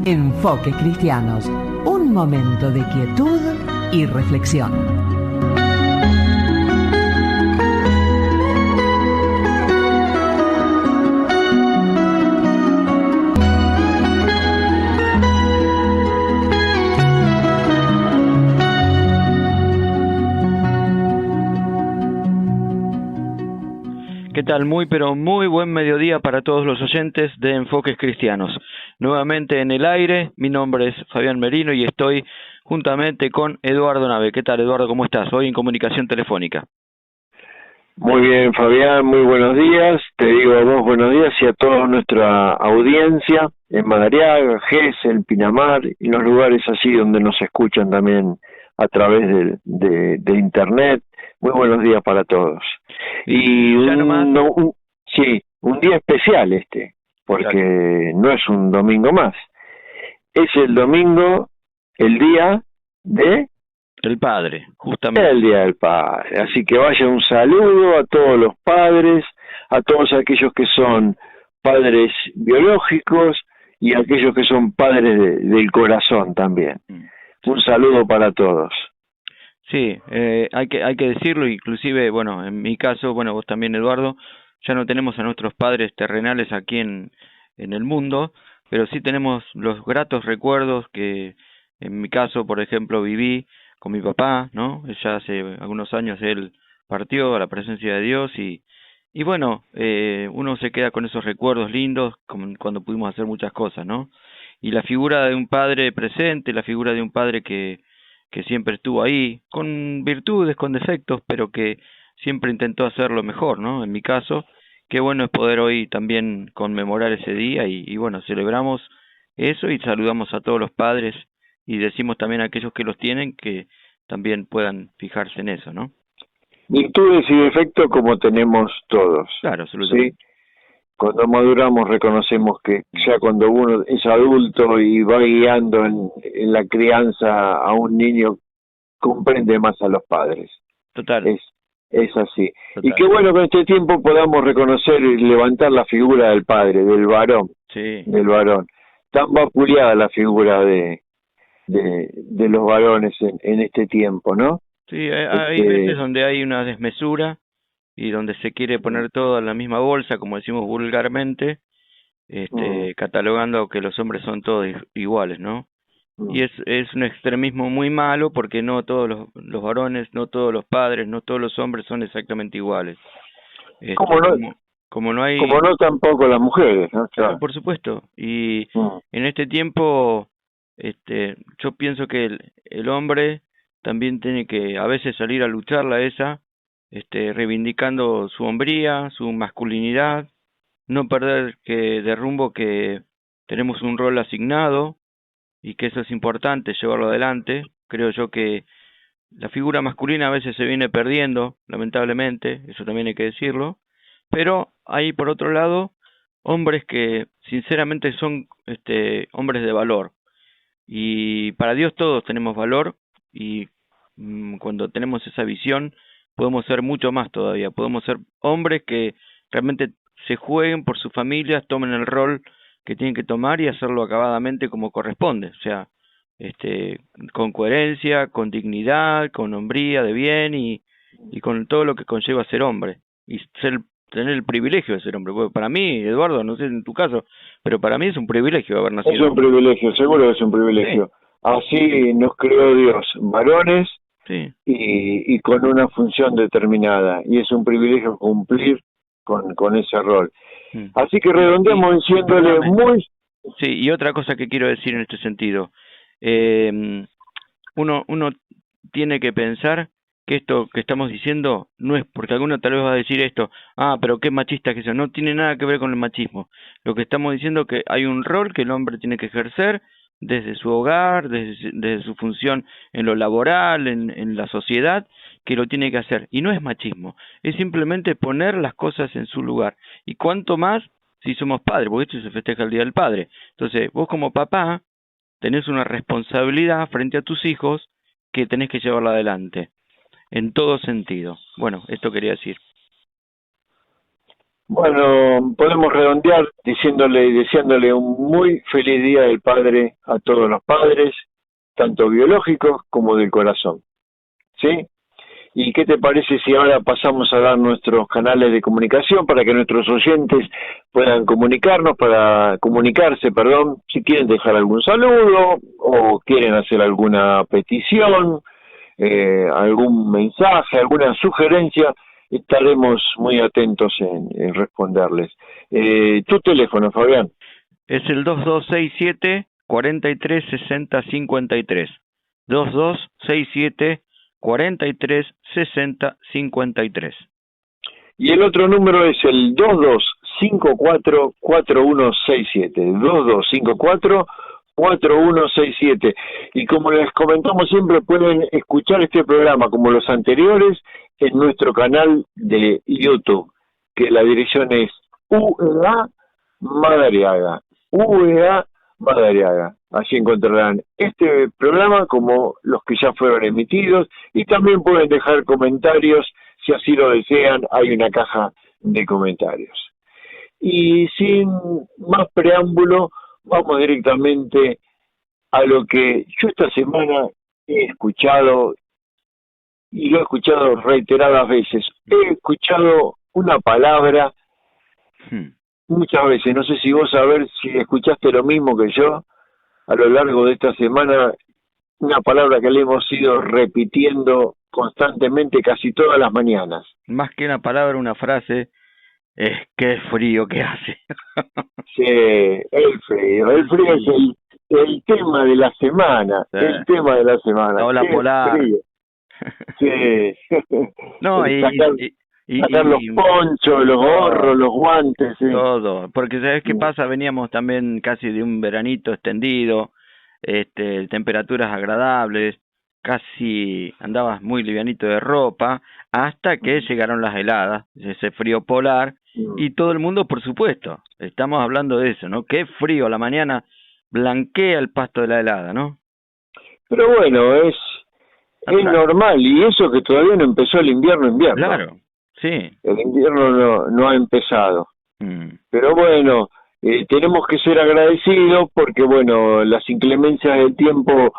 Enfoques Cristianos, un momento de quietud y reflexión. ¿Qué tal? Pero muy buen mediodía para todos los oyentes de Enfoques Cristianos. Nuevamente en el aire, mi nombre es Fabián Merino y estoy juntamente con Eduardo Nave. ¿Qué tal, Eduardo? ¿Cómo estás? Hoy en comunicación telefónica. Muy bien, Fabián, muy buenos días. Te digo a vos buenos días y a toda nuestra audiencia en Madariaga, Gesell, Pinamar y los lugares así donde nos escuchan también a través de Internet. Muy buenos días para todos. Y un día especial porque no es un domingo más. Es el domingo, el día de... El Padre, justamente. El Día del Padre. Así que vaya un saludo a todos los padres, a todos aquellos que son padres biológicos y a aquellos que son padres del corazón también. Un saludo para todos. Sí, hay que decirlo, inclusive, bueno, en mi caso, bueno, vos también, Eduardo, ya no tenemos a nuestros padres terrenales aquí en el mundo, pero sí tenemos los gratos recuerdos que, en mi caso, por ejemplo, viví con mi papá, ¿no? Ya hace algunos años él partió a la presencia de Dios y bueno, uno se queda con esos recuerdos lindos como cuando pudimos hacer muchas cosas, ¿no? Y la figura de un padre presente, la figura de un padre que siempre estuvo ahí, con virtudes, con defectos, pero que siempre intentó hacerlo mejor, ¿no? En mi caso, qué bueno es poder hoy también conmemorar ese día y bueno, celebramos eso y saludamos a todos los padres y decimos también a aquellos que los tienen que también puedan fijarse en eso, ¿no? Virtudes y defectos como tenemos todos. Claro, absolutamente. ¿Sí? Cuando maduramos reconocemos que ya cuando uno es adulto y va guiando en la crianza a un niño, comprende más a los padres. Total. Es así. Total. Y qué bueno que en este tiempo podamos reconocer y levantar la figura del padre, del varón. Sí. Del varón. Tan vapuleada la figura de los varones en este tiempo, ¿no? Sí, hay veces donde hay una desmesura y donde se quiere poner todo en la misma bolsa, como decimos vulgarmente, catalogando que los hombres son todos iguales, ¿no? Y es un extremismo muy malo porque no todos los varones, no todos los padres, no todos los hombres son exactamente iguales. Como no hay... Como no tampoco las mujeres, ¿no? Claro, por supuesto. Y en este tiempo, yo pienso que el hombre también tiene que a veces salir a lucharla reivindicando su hombría, su masculinidad, no perder de rumbo que tenemos un rol asignado y que eso es importante, llevarlo adelante. Creo yo que la figura masculina a veces se viene perdiendo, lamentablemente, eso también hay que decirlo, pero hay por otro lado hombres que sinceramente son hombres de valor, y para Dios todos tenemos valor y cuando tenemos esa visión podemos ser mucho más todavía, podemos ser hombres que realmente se jueguen por sus familias, tomen el rol que tienen que tomar y hacerlo acabadamente como corresponde, o sea, con coherencia, con dignidad, con hombría de bien y con todo lo que conlleva ser hombre y tener el privilegio de ser hombre. Porque para mí, Eduardo, no sé en tu caso, pero para mí es un privilegio haber nacido. Es un privilegio, seguro que es un privilegio. Sí. Así nos creó Dios, varones, sí, y con una función determinada, y es un privilegio cumplir con ese rol. Así que redondeamos diciéndole muy... Sí, y otra cosa que quiero decir en este sentido, uno tiene que pensar que esto que estamos diciendo no es porque alguno tal vez va a decir esto, pero qué machista que eso, no tiene nada que ver con el machismo. Lo que estamos diciendo es que hay un rol que el hombre tiene que ejercer desde su hogar, desde su función en lo laboral, en la sociedad, que lo tiene que hacer. Y no es machismo, es simplemente poner las cosas en su lugar. Y cuanto más si somos padres, porque esto se festeja el Día del Padre. Entonces, vos como papá tenés una responsabilidad frente a tus hijos que tenés que llevarla adelante, en todo sentido. Bueno, esto quería decir. Bueno, podemos redondear diciéndole y deseándole un muy feliz Día del Padre a todos los padres, tanto biológicos como del corazón, ¿sí? ¿Y qué te parece si ahora pasamos a dar nuestros canales de comunicación para que nuestros oyentes puedan comunicarse, perdón, si quieren dejar algún saludo o quieren hacer alguna petición, algún mensaje, alguna sugerencia? Estaremos muy atentos en responderles. Tu teléfono, Fabián. Es el 2267 43 60 53. 2267 43 60 53. Y el otro número es el 2254-4167. 2254-4167. Y como les comentamos siempre, pueden escuchar este programa como los anteriores en nuestro canal de YouTube, que la dirección es UEA Madariaga. UEA Madariaga. Allí encontrarán este programa como los que ya fueron emitidos y también pueden dejar comentarios si así lo desean. Hay una caja de comentarios. Y sin más preámbulo, vamos directamente a lo que yo esta semana he escuchado, y lo he escuchado reiteradas veces. He escuchado una palabra muchas veces, no sé si vos si escuchaste lo mismo que yo a lo largo de esta semana, una palabra que le hemos ido repitiendo constantemente casi todas las mañanas. Más que una palabra, una frase, es qué frío que hace. Sí, el frío es el tema de la semana, sí. El tema de la semana. La ola polar. Frío. Sí. No, sacar los ponchos, los gorros, los guantes. Sí. Todo, porque ¿sabes qué pasa? Veníamos también casi de un veranito extendido, temperaturas agradables, casi andabas muy livianito de ropa, hasta que llegaron las heladas, ese frío polar, y todo el mundo, por supuesto, estamos hablando de eso, ¿no? Qué frío, a la mañana blanquea el pasto de la helada, ¿no? Pero bueno, es normal, y eso que todavía no empezó el invierno. Claro, sí. El invierno no ha empezado. Pero bueno, tenemos que ser agradecidos porque, bueno, las inclemencias del tiempo,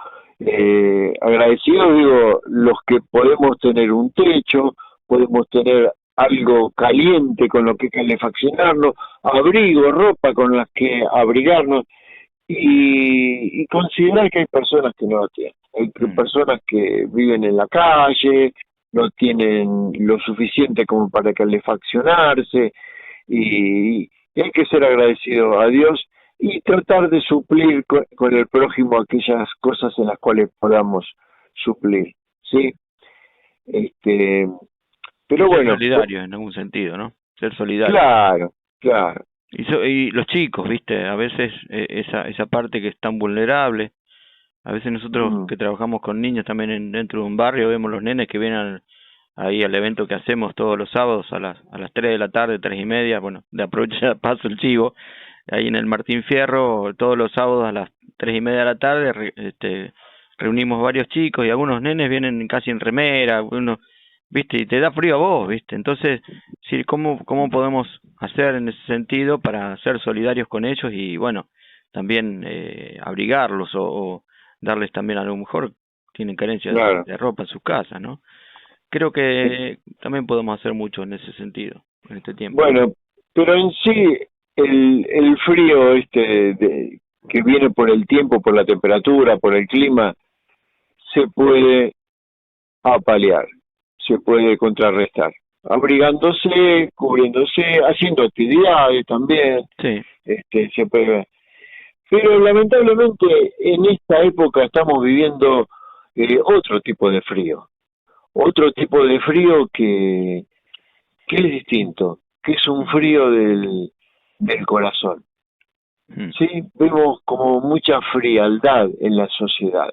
agradecidos, digo, los que podemos tener un techo, podemos tener algo caliente con lo que calefaccionarnos, abrigo, ropa con las que abrigarnos, y considerar que hay personas que no lo tienen. Hay personas que viven en la calle, no tienen lo suficiente como para calefaccionarse, y hay que ser agradecido a Dios y tratar de suplir con el prójimo aquellas cosas en las cuales podamos suplir, ¿sí? Pero ser bueno, solidario en algún sentido, ¿no? Ser solidario. Claro. Y los chicos, ¿viste? A veces esa parte que es tan vulnerable. A veces nosotros que trabajamos con niños también dentro de un barrio, vemos los nenes que vienen ahí al evento que hacemos todos los sábados a las 3 de la tarde, 3:30, bueno, de aprovecho paso el chivo, ahí en el Martín Fierro, todos los sábados a las 3:30 de la tarde, reunimos varios chicos y algunos nenes vienen casi en remera, uno, ¿viste? Y te da frío a vos, ¿viste? Entonces, sí, ¿cómo podemos hacer en ese sentido para ser solidarios con ellos y, bueno, también abrigarlos o darles también, a lo mejor tienen carencia de ropa en sus casas, ¿no? Creo que también podemos hacer mucho en ese sentido, en este tiempo. Bueno, pero en sí, el frío que viene por el tiempo, por la temperatura, por el clima, se puede apalear, se puede contrarrestar, abrigándose, cubriéndose, haciendo actividades también. Sí. Se puede. Pero lamentablemente en esta época estamos viviendo otro tipo de frío que es distinto, que es un frío del corazón. Sí, vemos como mucha frialdad en la sociedad,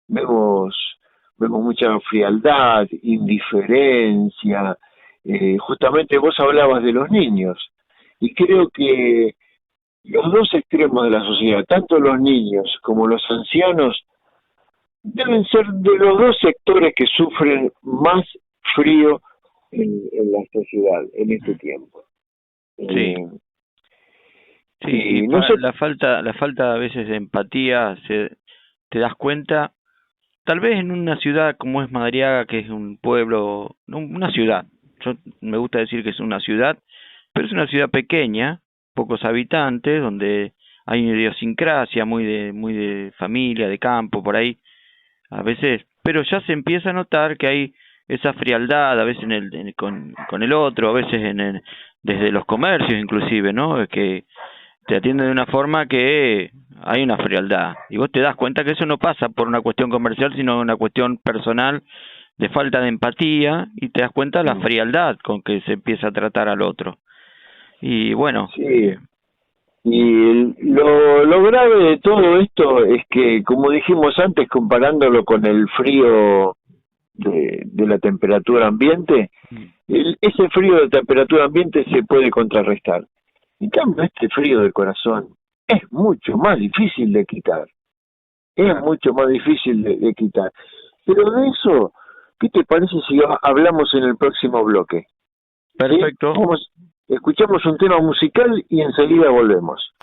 vemos mucha frialdad, indiferencia. Justamente vos hablabas de los niños, y creo que los dos extremos de la sociedad, tanto los niños como los ancianos, deben ser de los dos sectores que sufren más frío en la sociedad en este tiempo. Sí. Sí, y no sé. la falta a veces de empatía, te das cuenta, tal vez en una ciudad como es Madariaga, que es un pueblo, una ciudad, yo me gusta decir que es una ciudad, pero es una ciudad pequeña, pocos habitantes, donde hay una idiosincrasia muy de familia, de campo, por ahí, a veces, pero ya se empieza a notar que hay esa frialdad, a veces con el otro, a veces desde los comercios inclusive, ¿no? Que te atienden de una forma que hay una frialdad. Y vos te das cuenta que eso no pasa por una cuestión comercial, sino una cuestión personal de falta de empatía, y te das cuenta de la frialdad con que se empieza a tratar al otro. Y bueno. Sí. Y lo grave de todo esto es que, como dijimos antes, comparándolo con el frío de la temperatura ambiente, ese frío de temperatura ambiente se puede contrarrestar. En cambio, este frío del corazón es mucho más difícil de quitar. Es mucho más difícil de quitar. Pero de eso, ¿qué te parece si hablamos en el próximo bloque? Perfecto. ¿Sí? Escuchamos un tema musical y enseguida volvemos.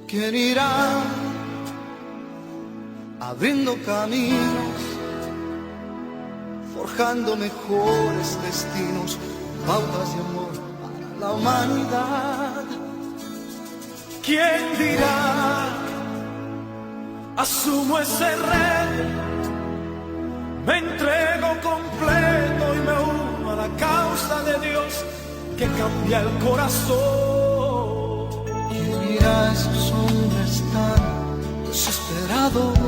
¿Quién irá abriendo caminos, forjando mejores destinos, pautas de amor para la humanidad? ¿Quién dirá, asumo ese reto, me entrego completo y me uno a la causa de Dios que cambia el corazón? ¿Quién irá a esos hombres tan desesperados?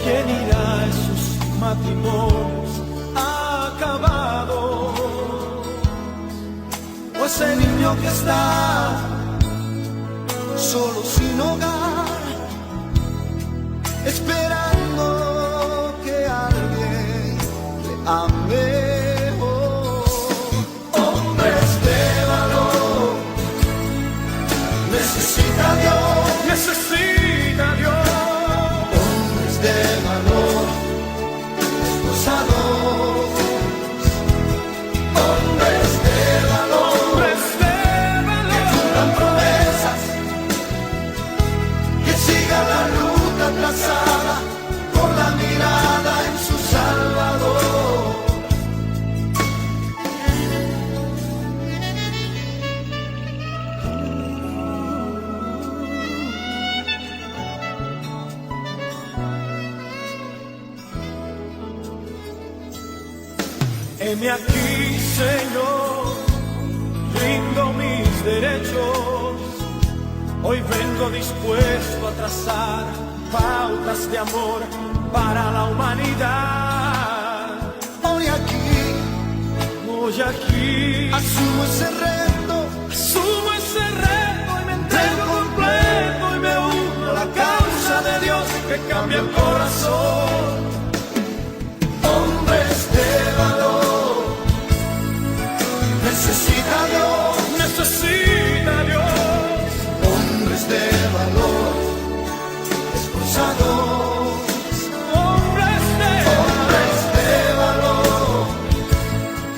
¿Quién irá a esos matrimonios acabados? O ese niño que está solo sin hogar, esperando que alguien le ame. Necesita Dios, necesita Dios. Hombres de valor, esforzados. Hombres de valor, que cumplan promesas, que sigan la ruta trazada con la mirada en su Salvador. Heme aquí, Señor, rindo mis derechos. Hoy vengo dispuesto a trazar pautas de amor para la humanidad. Hoy aquí, asumo ese reto y me entrego completo y me uno a la causa de Dios que cambia el corazón. Hombres de valor. Necesita Dios, necesita Dios. Hombres de valor, esforzados. Hombres de valor,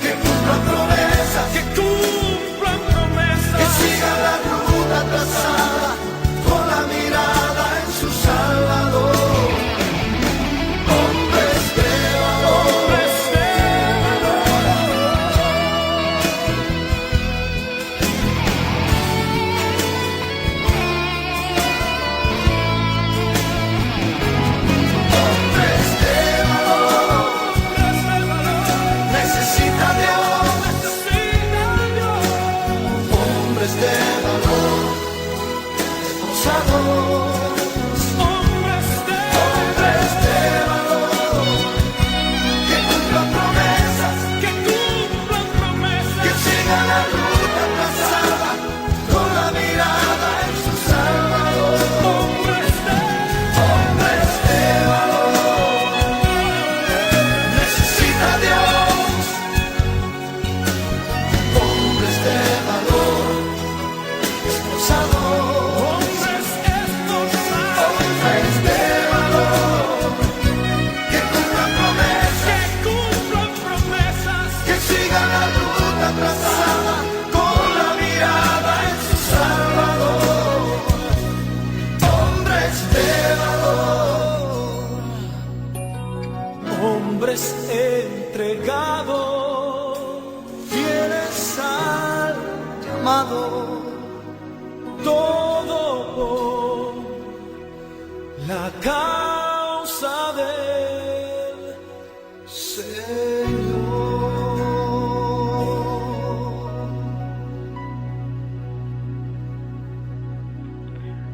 que cumplan promesas, que sigan la ruta trazada con la mirada en su Salvador. sigan la ruta trazada con la mirada en su Salvador. Hombres de valor, hombres entregados, fieles al llamado, todo por la causa del Señor.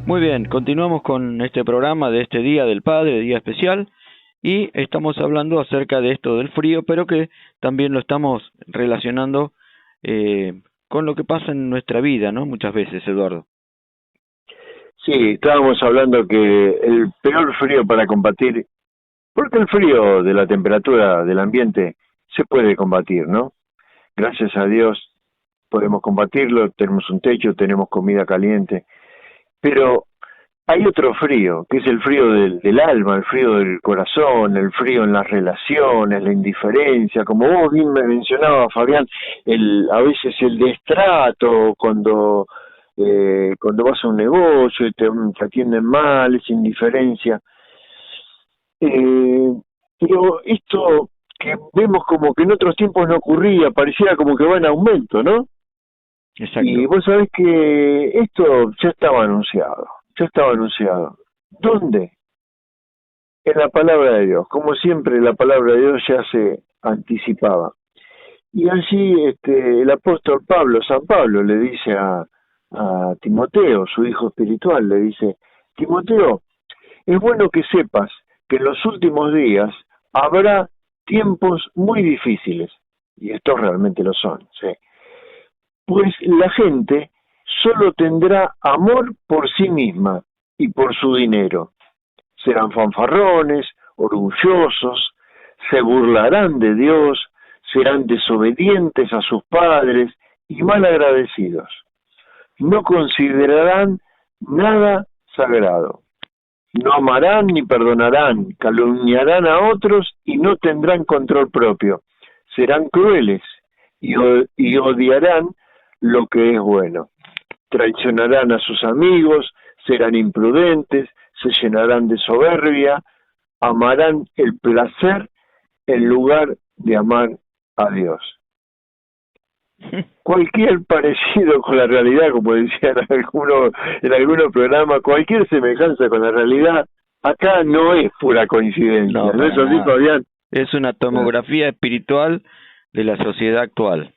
Muy bien, continuamos con este programa de este Día del Padre, Día Especial, y estamos hablando acerca de esto del frío, pero que también lo estamos relacionando con lo que pasa en nuestra vida, ¿no? Muchas veces, Eduardo. Sí, estábamos hablando que el peor frío para combatir, porque el frío de la temperatura del ambiente se puede combatir, ¿no? Gracias a Dios podemos combatirlo, tenemos un techo, tenemos comida caliente, pero hay otro frío, que es el frío del alma, el frío del corazón, el frío en las relaciones, la indiferencia, como vos bien me mencionabas, Fabián, a veces el destrato, cuando vas a un negocio y te atienden mal, esa indiferencia. Pero esto que vemos como que en otros tiempos no ocurría, pareciera como que va en aumento, ¿no? Exacto. Y vos sabés que esto ya estaba anunciado. ¿Dónde? En la palabra de Dios. Como siempre, la palabra de Dios ya se anticipaba. Y allí el apóstol Pablo, San Pablo, le dice a Timoteo, su hijo espiritual, le dice: Timoteo, es bueno que sepas que en los últimos días habrá tiempos muy difíciles. Y estos realmente lo son, sí. Pues la gente solo tendrá amor por sí misma y por su dinero. Serán fanfarrones, orgullosos, se burlarán de Dios, serán desobedientes a sus padres y malagradecidos. No considerarán nada sagrado. No amarán ni perdonarán, calumniarán a otros y no tendrán control propio. Serán crueles y odiarán lo que es bueno. Traicionarán a sus amigos, serán imprudentes, se llenarán de soberbia, amarán el placer en lugar de amar a Dios. Cualquier parecido con la realidad, como decían en algunos programas, cualquier semejanza con la realidad, acá no es pura coincidencia. ¿No es así, Fabián? Es una tomografía espiritual de la sociedad actual.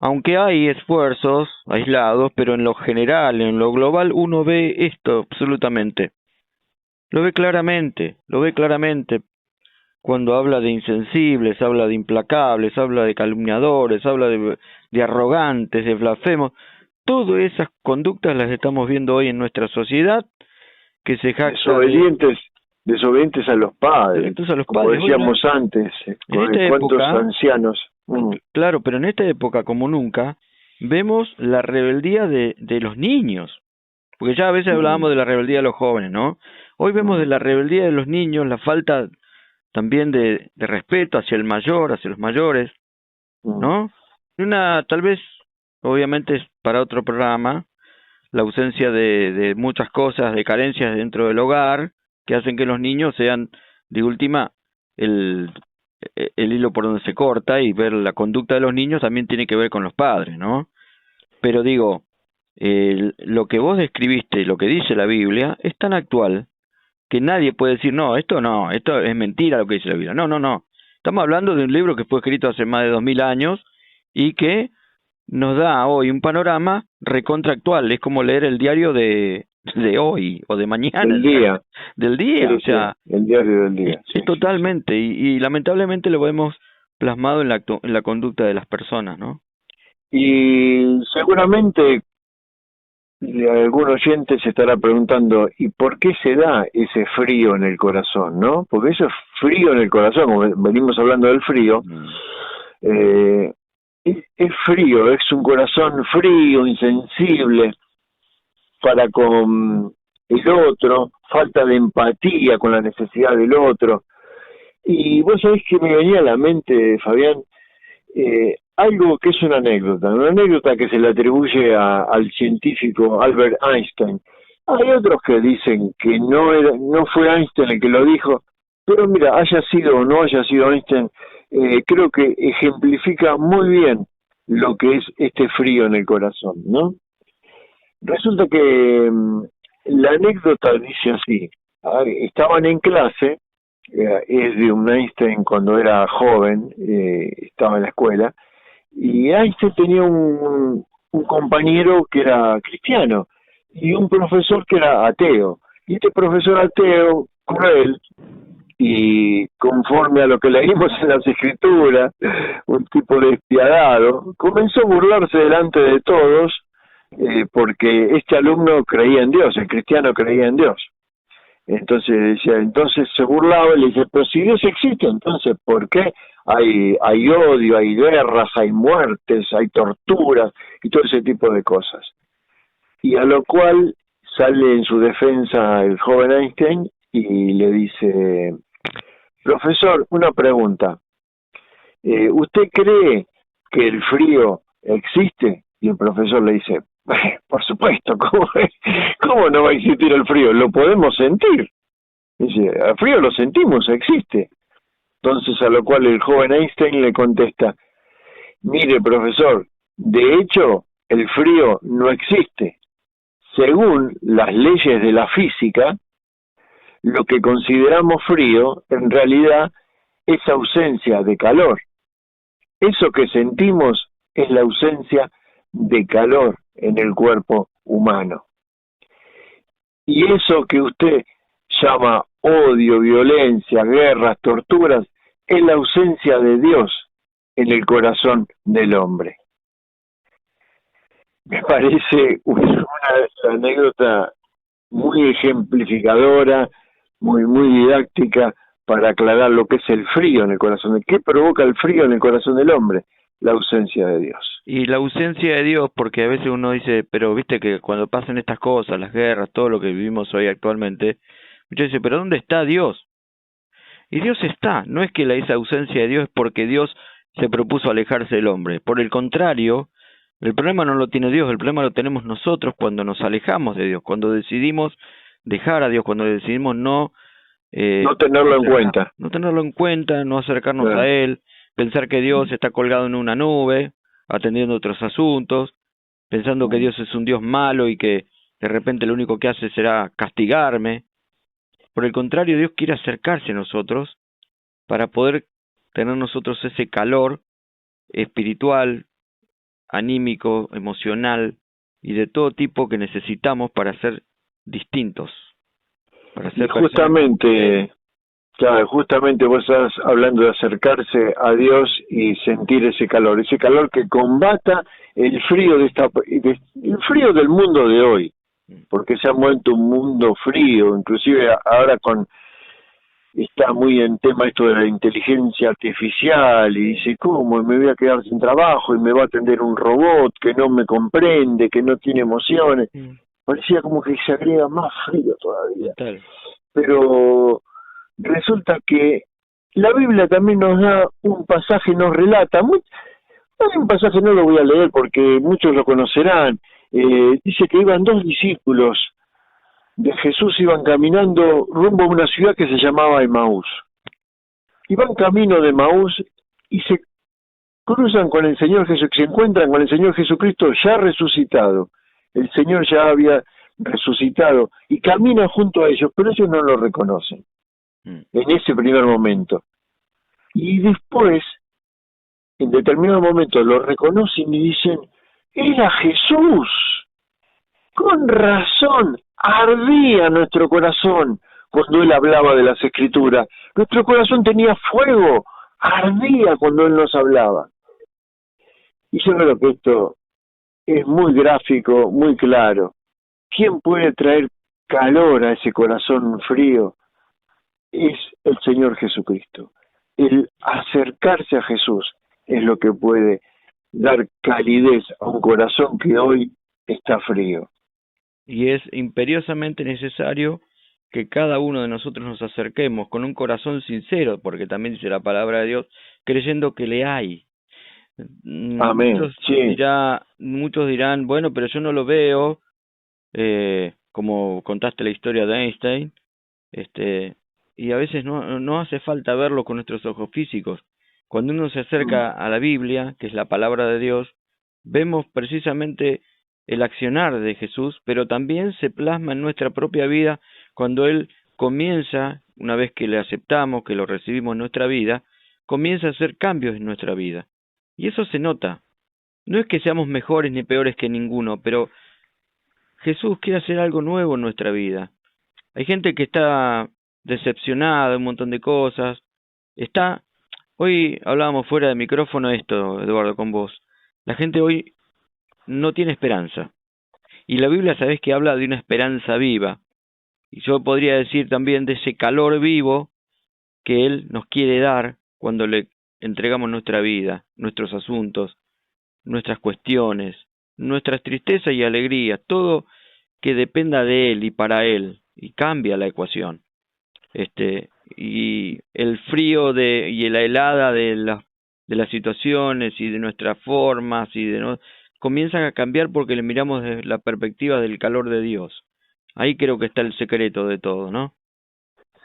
Aunque hay esfuerzos aislados, pero en lo general, en lo global, uno ve esto absolutamente. Lo ve claramente cuando habla de insensibles, habla de implacables, habla de calumniadores, habla de arrogantes, de blasfemos. Todas esas conductas las estamos viendo hoy en nuestra sociedad, que se jacta desobedientes a los padres, como decíamos antes, cuántos ancianos. Claro, pero en esta época, como nunca, vemos la rebeldía de los niños, porque ya a veces hablábamos de la rebeldía de los jóvenes, ¿no? Hoy vemos de la rebeldía de los niños, la falta también de respeto hacia el mayor, hacia los mayores, ¿no? Tal vez, obviamente es para otro programa, la ausencia de muchas cosas, de carencias dentro del hogar, que hacen que los niños sean, de última, el hilo por donde se corta, y ver la conducta de los niños también tiene que ver con los padres, ¿no? Pero digo, lo que vos describiste, lo que dice la Biblia, es tan actual que nadie puede decir, no, esto es mentira lo que dice la Biblia. No. Estamos hablando de un libro que fue escrito hace más de 2000 años y que nos da hoy un panorama recontraactual. Es como leer el diario de hoy o de mañana. Del día, sí, o sea, el diario del día. Sí, totalmente. Y lamentablemente lo vemos plasmado en la conducta de las personas, ¿no? Y seguramente algún oyente se estará preguntando, ¿y por qué se da ese frío en el corazón, no? Porque eso es frío en el corazón, como venimos hablando del frío, es frío, es un corazón frío, insensible para con el otro, falta de empatía con la necesidad del otro. Y vos sabés que me venía a la mente, Fabián, algo que es una anécdota que se le atribuye al científico Albert Einstein. Hay otros que dicen que no fue Einstein el que lo dijo, pero mira, haya sido o no haya sido Einstein, creo que ejemplifica muy bien lo que es este frío en el corazón, ¿no? Resulta que la anécdota dice así: estaban en clase, es de un Einstein cuando era joven, estaba en la escuela, y Einstein tenía un compañero que era cristiano y un profesor que era ateo. Y este profesor ateo, cruel, y conforme a lo que leímos en las escrituras, un tipo despiadado, comenzó a burlarse delante de todos, porque este alumno creía en Dios, el cristiano creía en Dios. Entonces decía, entonces se burlaba y le dice, pero si Dios existe, entonces ¿por qué hay odio, hay guerras, hay muertes, hay torturas y todo ese tipo de cosas? Y a lo cual sale en su defensa el joven Einstein y le dice, profesor, una pregunta, ¿usted cree que el frío existe? Y el profesor le dice, por supuesto, ¿cómo no va a existir el frío? Lo podemos sentir. Dice, el frío lo sentimos, existe. Entonces a lo cual el joven Einstein le contesta, mire profesor, de hecho el frío no existe. Según las leyes de la física, lo que consideramos frío en realidad es ausencia de calor. Eso que sentimos es la ausencia de calor en el cuerpo humano. Y eso que usted llama odio, violencia, guerras, torturas, es la ausencia de Dios en el corazón del hombre. Me parece una anécdota muy ejemplificadora, muy didáctica para aclarar lo que es el frío en el corazón. ¿Qué provoca el frío en el corazón del hombre? La ausencia de Dios. Y la ausencia de Dios, porque a veces uno dice, pero viste que cuando pasan estas cosas, las guerras, todo lo que vivimos hoy actualmente, muchos dicen, pero ¿dónde está Dios? Y Dios está, no es que esa ausencia de Dios es porque Dios se propuso alejarse del hombre. Por el contrario, el problema no lo tiene Dios, el problema lo tenemos nosotros cuando nos alejamos de Dios, cuando decidimos dejar a Dios, cuando decidimos no tenerlo en cuenta. No tenerlo en cuenta, no acercarnos a Él, pensar que Dios está colgado en una nube, atendiendo otros asuntos, pensando que Dios es un Dios malo y que de repente lo único que hace será castigarme. Por el contrario, Dios quiere acercarse a nosotros para poder tener nosotros ese calor espiritual, anímico, emocional y de todo tipo que necesitamos para ser distintos. Para ser justamente, claro, justamente vos estás hablando de acercarse a Dios y sentir ese calor que combata el frío el frío del mundo de hoy, porque se ha vuelto un mundo frío, inclusive ahora está muy en tema esto de la inteligencia artificial y dice, ¿cómo? Me voy a quedar sin trabajo y me va a atender un robot que no me comprende, que no tiene emociones. Parecía como que se agrega más frío todavía. Tal. Pero resulta que la Biblia también nos da un pasaje, nos relata, hay un pasaje, no lo voy a leer porque muchos lo conocerán, dice que iban dos discípulos de Jesús, iban caminando rumbo a una ciudad que se llamaba Emaús. Iban camino de Emaús y se cruzan con el Señor Jesús, se encuentran con el Señor Jesucristo ya resucitado. El Señor ya había resucitado y caminan junto a ellos, pero ellos no lo reconocen en ese primer momento. Y después, en determinado momento, lo reconocen y dicen, ¡era Jesús! Con razón, ardía nuestro corazón cuando Él hablaba de las Escrituras. Nuestro corazón tenía fuego, ardía cuando Él nos hablaba. Y yo creo que esto es muy gráfico, muy claro. ¿Quién puede traer calor a ese corazón frío? Es el Señor Jesucristo. El acercarse a Jesús es lo que puede dar calidez a un corazón que hoy está frío. Y es imperiosamente necesario que cada uno de nosotros nos acerquemos con un corazón sincero, porque también dice la palabra de Dios, creyendo que le hay. Amén. Sí. Muchos dirán, bueno, pero yo no lo veo, como contaste la historia de Einstein, y a veces no hace falta verlo con nuestros ojos físicos. Cuando uno se acerca a la Biblia, que es la palabra de Dios, vemos precisamente el accionar de Jesús, pero también se plasma en nuestra propia vida cuando Él comienza, una vez que le aceptamos, que lo recibimos en nuestra vida, comienza a hacer cambios en nuestra vida. Y eso se nota. No es que seamos mejores ni peores que ninguno, pero Jesús quiere hacer algo nuevo en nuestra vida. Hay gente que está decepcionada de un montón de cosas. Hoy hablábamos fuera de micrófono esto, Eduardo, con vos. La gente hoy no tiene esperanza. Y la Biblia, sabés que habla de una esperanza viva. Y yo podría decir también de ese calor vivo que Él nos quiere dar cuando le entregamos nuestra vida, nuestros asuntos, nuestras cuestiones, nuestras tristezas y alegrías, todo que dependa de Él y para Él, y cambia la ecuación. Y el frío y la helada de las situaciones y de nuestras formas comienzan a cambiar porque le miramos desde la perspectiva del calor de Dios. Ahí creo que está el secreto de todo, ¿no?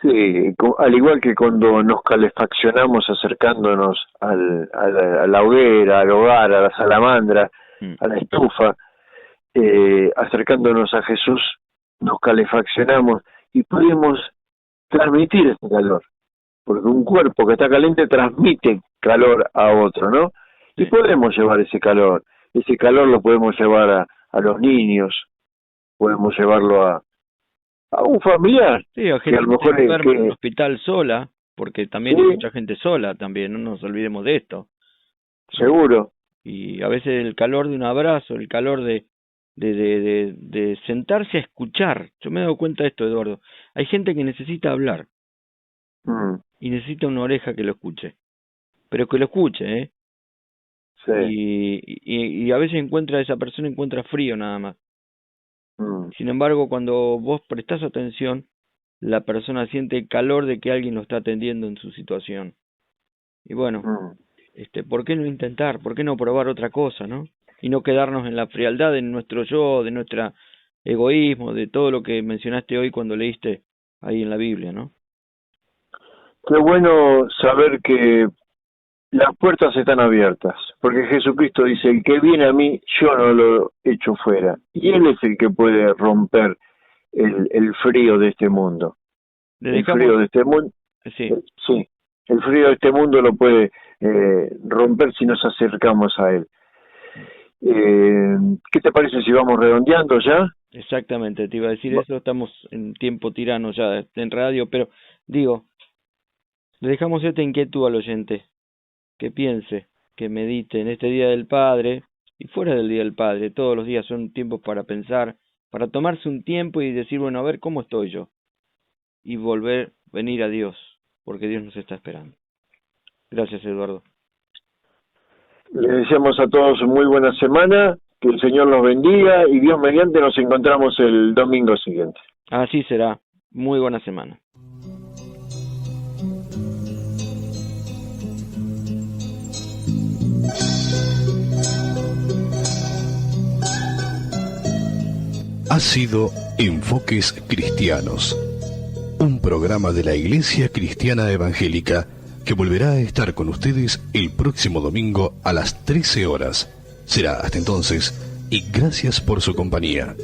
Sí, al igual que cuando nos calefaccionamos acercándonos a la hoguera, al hogar, a la salamandra, a la estufa, acercándonos a Jesús, nos calefaccionamos y podemos transmitir ese calor, porque un cuerpo que está caliente transmite calor a otro, ¿no? Y podemos llevar ese calor lo podemos llevar a los niños, podemos llevarlo a un familiar. Sí, a gente que a lo mejor que enferma en el hospital sola, porque también hay mucha gente sola también, no nos olvidemos de esto. Seguro. Y a veces el calor de un abrazo, el calor de sentarse a escuchar. Yo me he dado cuenta de esto, Eduardo. Hay gente que necesita hablar y necesita una oreja que lo escuche, pero que lo escuche, ¿eh? Sí. Y a veces esa persona encuentra frío nada más. Sin embargo, cuando vos prestás atención, la persona siente el calor de que alguien lo está atendiendo en su situación. Y bueno, ¿por qué no intentar? ¿Por qué no probar otra cosa, no? Y no quedarnos en la frialdad de nuestro yo, de nuestro egoísmo, de todo lo que mencionaste hoy cuando leíste ahí en la Biblia, ¿no? Qué bueno saber que las puertas están abiertas, porque Jesucristo dice, el que viene a mí, yo no lo echo fuera. Y Él es el que puede romper el frío de este mundo. El frío de este mundo, sí, el frío de este mundo lo puede romper si nos acercamos a Él. ¿Qué te parece si vamos redondeando ya? Exactamente, te iba a decir eso, estamos en tiempo tirano ya en radio, pero digo, le dejamos esta inquietud al oyente, que piense, que medite en este Día del Padre y fuera del Día del Padre. Todos los días son tiempos para pensar, para tomarse un tiempo y decir, bueno, a ver cómo estoy yo. Y venir a Dios, porque Dios nos está esperando. Gracias, Eduardo. Les deseamos a todos muy buena semana, que el Señor los bendiga y Dios mediante nos encontramos el domingo siguiente. Así será. Muy buena semana. Ha sido Enfoques Cristianos, un programa de la Iglesia Cristiana Evangélica que volverá a estar con ustedes el próximo domingo a las 13 horas. Será hasta entonces y gracias por su compañía.